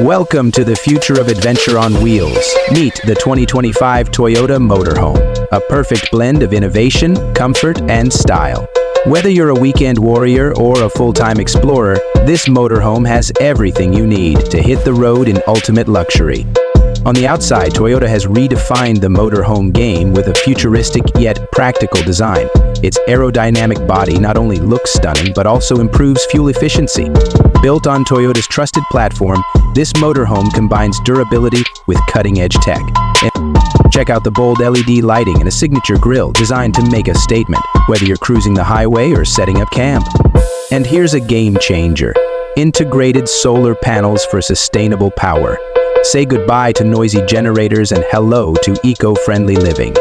Welcome to the future of adventure on wheels. Meet the 2025 Toyota Motorhome, a perfect blend of innovation, comfort, and style. Whether you're a weekend warrior or a full-time explorer, this motorhome has everything you need to hit the road in ultimate luxury. On the outside, Toyota has redefined the motorhome game with a futuristic yet practical design. Its aerodynamic body not only looks stunning, but also improves fuel efficiency. Built on Toyota's trusted platform, this motorhome combines durability with cutting-edge tech. And check out the bold LED lighting and a signature grille designed to make a statement, whether you're cruising the highway or setting up camp. And here's a game changer: integrated solar panels for sustainable power. Say goodbye to noisy generators and hello to eco-friendly living.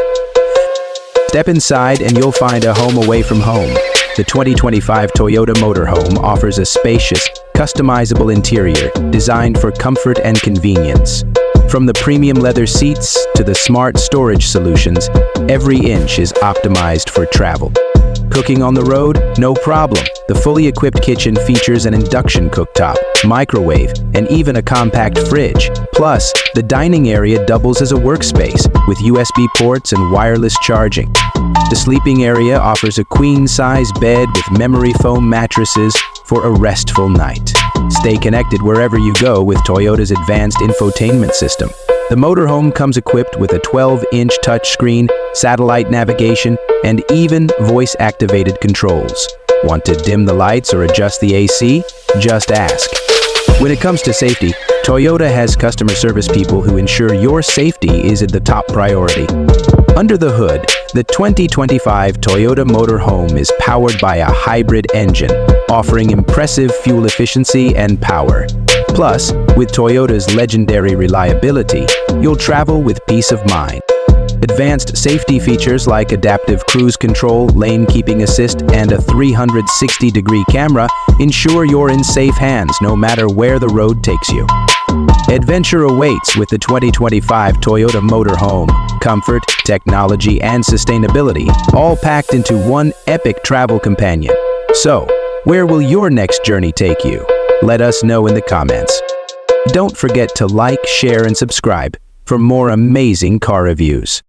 Step inside and you'll find a home away from home. The 2025 Toyota Motorhome offers a spacious, customizable interior designed for comfort and convenience. From the premium leather seats to the smart storage solutions, every inch is optimized for travel. Cooking on the road? No problem. The fully equipped kitchen features an induction cooktop, microwave, and even a compact fridge. Plus, the dining area doubles as a workspace with USB ports and wireless charging. The sleeping area offers a queen-size bed with memory foam mattresses for a restful night. Stay connected wherever you go with Toyota's advanced infotainment system. The motorhome comes equipped with a 12-inch touchscreen, satellite navigation, and even voice-activated controls. Want to dim the lights or adjust the AC? Just ask. When it comes to safety, Toyota has customer service people who ensure your safety is at the top priority. Under the hood, the 2025 Toyota Motorhome is powered by a hybrid engine, offering impressive fuel efficiency and power. Plus, with Toyota's legendary reliability, you'll travel with peace of mind. Advanced safety features like adaptive cruise control, lane keeping assist, and a 360-degree camera ensure you're in safe hands no matter where the road takes you. Adventure awaits with the 2025 Toyota Motorhome. Comfort, technology, and sustainability, all packed into one epic travel companion. So, where will your next journey take you? Let us know in the comments. Don't forget to like, share, and subscribe for more amazing car reviews.